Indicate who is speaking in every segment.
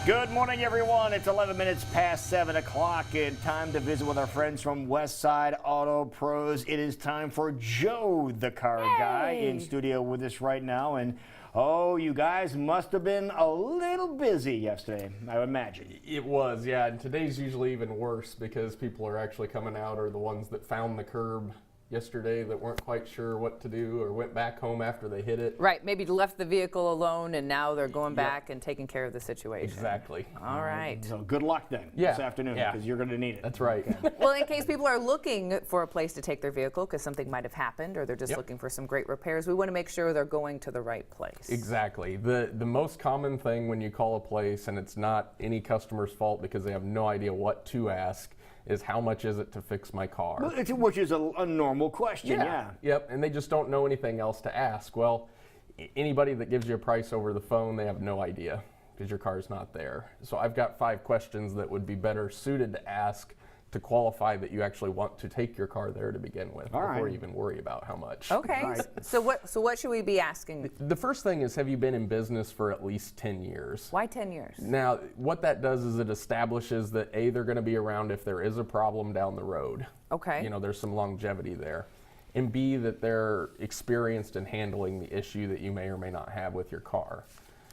Speaker 1: Good morning, everyone. It's 11 minutes past 7 o'clock and time to visit with our friends from Westside Auto Pros. It is time for Joe, the car guy, in studio with us right now. And oh, you guys must have been a little busy yesterday, I would imagine.
Speaker 2: It was, yeah. And today's usually even worse because people are actually coming out or the ones that found the curb yesterday that weren't quite sure what to do or went back home after they hit it.
Speaker 3: Right, maybe left the vehicle alone and now they're going back and taking care of the situation.
Speaker 2: Exactly.
Speaker 3: All right.
Speaker 1: So good luck then this afternoon because you're going to need it.
Speaker 2: That's right.
Speaker 1: Okay.
Speaker 3: Well, in case people are looking for a place to take their vehicle because something might have happened or they're just looking for some great repairs, we want to make sure they're going to the right place.
Speaker 2: Exactly. The most common thing when you call a place, and it's not any customer's fault because they have no idea what to ask, is how much is it to fix my car?
Speaker 1: Which is a normal question, yeah.
Speaker 2: Yep, and they just don't know anything else to ask. Well, anybody that gives you a price over the phone, they have no idea because your car's not there. So I've got 5 questions that would be better suited to ask to qualify that you actually want to take your car there to begin with before you even worry about how much.
Speaker 3: Okay, so what should we be asking?
Speaker 2: The first thing is, have you been in business for at least 10 years?
Speaker 3: Why 10 years?
Speaker 2: Now, what that does is it establishes that A, they're going to be around if there is a problem down the road.
Speaker 3: Okay.
Speaker 2: You know, there's some longevity there. And B, that they're experienced in handling the issue that you may or may not have with your car.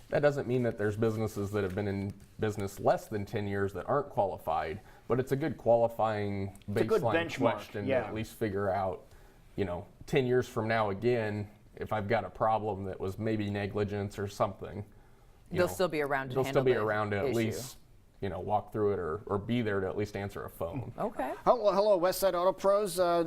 Speaker 2: That doesn't mean that there's businesses that have been in business less than 10 years that aren't qualified, but it's a good qualifying baseline question to at least figure out, you know, 10 years from now again, if I've got a problem that was maybe negligence or something.
Speaker 3: They'll still be around to handle the issue.
Speaker 2: They'll still be around to at least, you know, walk through it or be there to at least answer a phone.
Speaker 3: Okay.
Speaker 1: Hello, Westside Auto Pros. I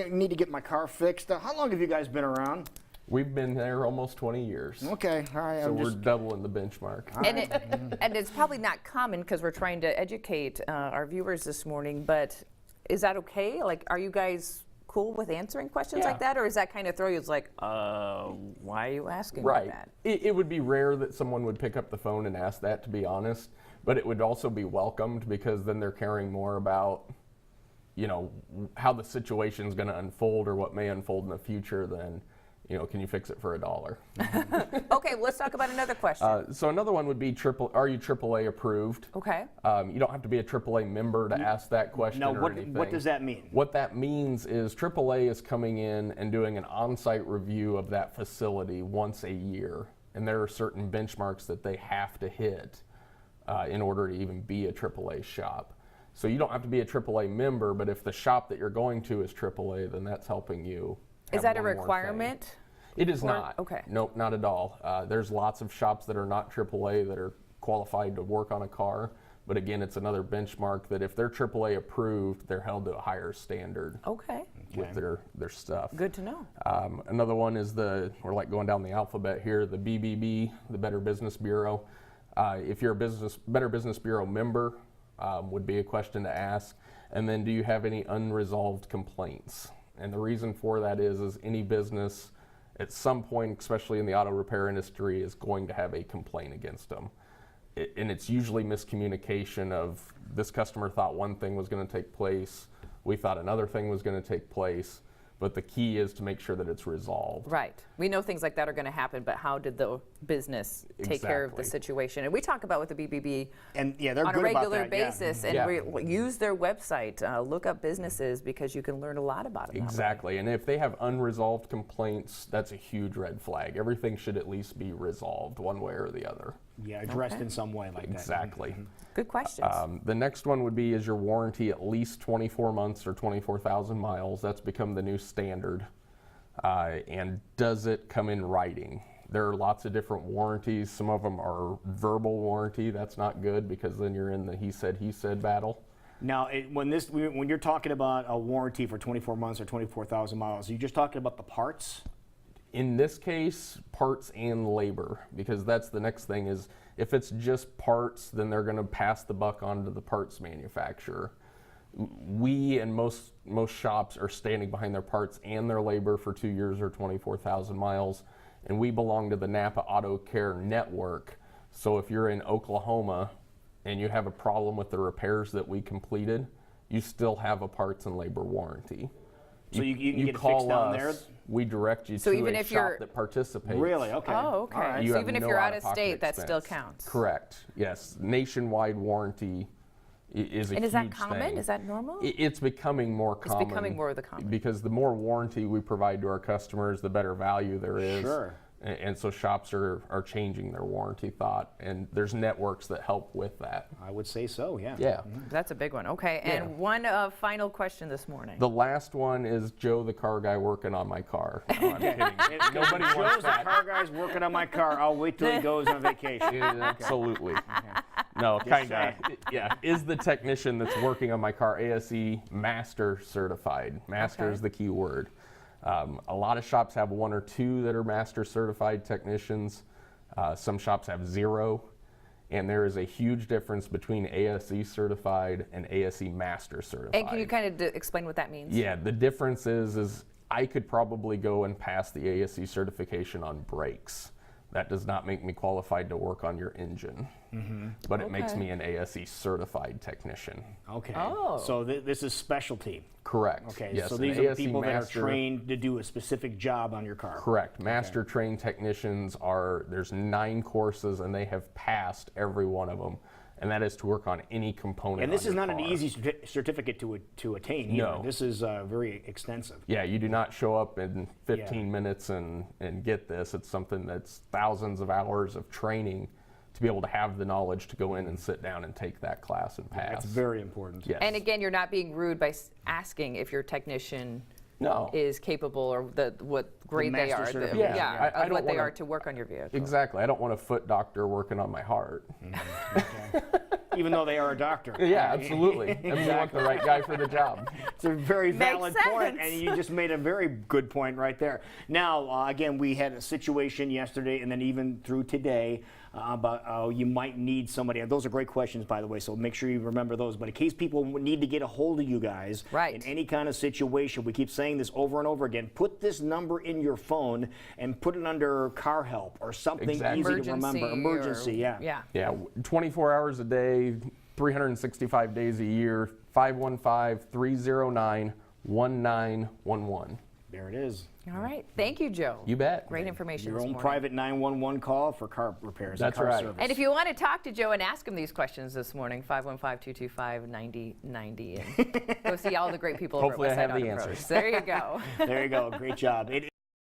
Speaker 1: need to get my car fixed. How long have you guys been around?
Speaker 2: We've been there almost 20 years.
Speaker 1: Okay, all right.
Speaker 2: So we're doubling the benchmark.
Speaker 3: And it's probably not common because we're trying to educate our viewers this morning, but is that okay? Like, are you guys cool with answering questions like that? Or is that kind of throw you? It's like, why are you asking me that?
Speaker 2: It would be rare that someone would pick up the phone and ask that, to be honest, but it would also be welcomed because then they're caring more about, you know, how the situation is going to unfold or what may unfold in the future than, you know, can you fix it for $1?
Speaker 3: Okay, well, let's talk about another question.
Speaker 2: So another one would be, are you AAA approved?
Speaker 3: Okay.
Speaker 2: You don't have to be a AAA member to ask that question or anything.
Speaker 1: What does that mean?
Speaker 2: What that means is AAA is coming in and doing an on-site review of that facility once a year. And there are certain benchmarks that they have to hit in order to even be a AAA shop. So you don't have to be a AAA member, but if the shop that you're going to is AAA, then that's helping you.
Speaker 3: Is that a requirement?
Speaker 2: It is not.
Speaker 3: Okay.
Speaker 2: Nope, not at all. There's lots of shops that are not AAA that are qualified to work on a car. But again, it's another benchmark that if they're AAA approved, they're held to a higher standard with their stuff.
Speaker 3: Good to know.
Speaker 2: Another one is we're like going down the alphabet here, the BBB, the Better Business Bureau. If you're a Better Business Bureau member, would be a question to ask. And then, do you have any unresolved complaints? And the reason for that is any business at some point, especially in the auto repair industry, is going to have a complaint against them. And it's usually miscommunication of this customer thought one thing was going to take place, we thought another thing was going to take place. But the key is to make sure that it's resolved.
Speaker 3: Right. We know things like that are going to happen, but how did the business take care of the situation? And we talk about with the BBB
Speaker 1: they're
Speaker 3: on
Speaker 1: good
Speaker 3: a regular
Speaker 1: about that,
Speaker 3: basis. And we use their website, look up businesses because you can learn a lot about them.
Speaker 2: Exactly. And if they have unresolved complaints, that's a huge red flag. Everything should at least be resolved one way or the other.
Speaker 1: Yeah, addressed in some way like that.
Speaker 2: Exactly.
Speaker 3: Good questions.
Speaker 2: The next one would be, is your warranty at least 24 months or 24,000 miles? That's become the new standard. And does it come in writing? There are lots of different warranties. Some of them are verbal warranty. That's not good because then you're in the he said battle.
Speaker 1: Now, when you're talking about a warranty for 24 months or 24,000 miles, are you just talking about the parts?
Speaker 2: In this case, parts and labor, because that's the next thing is if it's just parts, then they're going to pass the buck on to the parts manufacturer. We and most shops are standing behind their parts and their labor for 2 years or 24,000 miles, and we belong to the Napa Auto Care Network. So if you're in Oklahoma and you have a problem with the repairs that we completed, you still have a parts and labor warranty.
Speaker 1: So you can get it
Speaker 2: call
Speaker 1: fixed down
Speaker 2: us,
Speaker 1: there?
Speaker 2: we direct you
Speaker 3: So
Speaker 2: to
Speaker 3: even
Speaker 2: a
Speaker 3: if
Speaker 2: shop
Speaker 3: you're-
Speaker 2: that participates.
Speaker 1: Really? Okay.
Speaker 3: Oh, okay.
Speaker 1: All right.
Speaker 2: You
Speaker 3: So
Speaker 2: have
Speaker 3: even if
Speaker 2: no
Speaker 3: you're out of
Speaker 2: out-of-pocket
Speaker 3: state, that still
Speaker 2: expense.
Speaker 3: counts.
Speaker 2: Correct. Yes. Nationwide warranty is a
Speaker 3: And
Speaker 2: huge
Speaker 3: is that common?
Speaker 2: thing.
Speaker 3: Is that normal?
Speaker 2: It's becoming more
Speaker 3: It's
Speaker 2: common.
Speaker 3: becoming more of the common.
Speaker 2: Because the more warranty we provide to our customers, the better value there is.
Speaker 1: Sure.
Speaker 2: And so shops are changing their warranty thought, and there's networks that help with that.
Speaker 1: I would say so, yeah.
Speaker 2: Yeah.
Speaker 3: That's a big one. Okay. And one final question this morning.
Speaker 2: The last one is Joe, the car guy, working on my car. No, I'm kidding. Nobody wants
Speaker 1: Joe's the
Speaker 2: that.
Speaker 1: car guy's working on my car. I'll wait till he goes on vacation.
Speaker 2: Yeah, absolutely. No, kind of. Yeah, is the technician that's working on my car ASE Master certified? Master
Speaker 3: Okay.
Speaker 2: is the key word. A lot of shops have 1 or 2 that are Master certified technicians. Some shops have 0. And there is a huge difference between ASE certified and ASE Master certified.
Speaker 3: And can you kind of explain what that means?
Speaker 2: Yeah, the difference is I could probably go and pass the ASE certification on brakes. That does not make me qualified to work on your engine, but it makes
Speaker 3: Okay.
Speaker 2: me an ASE certified technician.
Speaker 1: Okay.
Speaker 3: Oh.
Speaker 1: So this is specialty.
Speaker 2: Correct.
Speaker 1: Okay.
Speaker 2: Yes,
Speaker 1: So
Speaker 2: an
Speaker 1: these are
Speaker 2: ASE
Speaker 1: people that
Speaker 2: Master-
Speaker 1: are trained to do a specific job on your car.
Speaker 2: Correct. Master trained technicians there's 9 courses and they have passed every one of them. And that is to work on any component.
Speaker 1: And this
Speaker 2: on
Speaker 1: is
Speaker 2: your
Speaker 1: not an
Speaker 2: car.
Speaker 1: easy certificate to attain either.
Speaker 2: No.
Speaker 1: This is very extensive.
Speaker 2: Yeah, you do not show up in 15 minutes and get this. It's something that's thousands of hours of training to be able to have the knowledge to go in and sit down and take that class and pass.
Speaker 1: That's very important.
Speaker 2: Yes.
Speaker 3: And again, you're not being rude by asking if your technician
Speaker 2: No.
Speaker 3: is capable or what grade they
Speaker 1: master
Speaker 3: are.
Speaker 1: certification.
Speaker 2: Yeah, I
Speaker 3: of
Speaker 2: don't
Speaker 3: what they
Speaker 2: wanna-
Speaker 3: are to work on your vehicle.
Speaker 2: Exactly. I don't want a foot doctor working on my heart.
Speaker 1: Even though they are a doctor.
Speaker 2: Yeah, absolutely. I mean, you want the right guy for the job.
Speaker 1: It's a very
Speaker 3: Makes
Speaker 1: valid point,
Speaker 3: sense.
Speaker 1: and you just made a very good point right there. Now, again, we had a situation yesterday, and then even through today, about you might need somebody. Those are great questions, by the way, so make sure you remember those. But in case people need to get a hold of you guys
Speaker 3: Right.
Speaker 1: in any kind of situation, we keep saying this over and over again, put this number in your phone and put it under car help or something
Speaker 2: Exactly.
Speaker 1: easy to remember. Emergency, yeah.
Speaker 3: Yeah.
Speaker 2: Yeah, 24 hours a day, 365 days a year, 515-309-1911.
Speaker 1: There it is.
Speaker 3: All right. Thank you, Joe.
Speaker 2: You bet.
Speaker 3: Great information
Speaker 1: Your
Speaker 3: this
Speaker 1: own
Speaker 3: morning.
Speaker 1: private 911 call for car repairs
Speaker 2: That's
Speaker 1: and car
Speaker 2: right.
Speaker 1: service.
Speaker 3: And if you want to talk to Joe and ask him these questions this morning, 515-225-9090. And go see all the great people
Speaker 2: Hopefully I
Speaker 3: over at
Speaker 2: have
Speaker 3: Westside
Speaker 2: the
Speaker 3: Auto Pros.
Speaker 2: answers.
Speaker 3: There you go.
Speaker 1: There you go. Great job.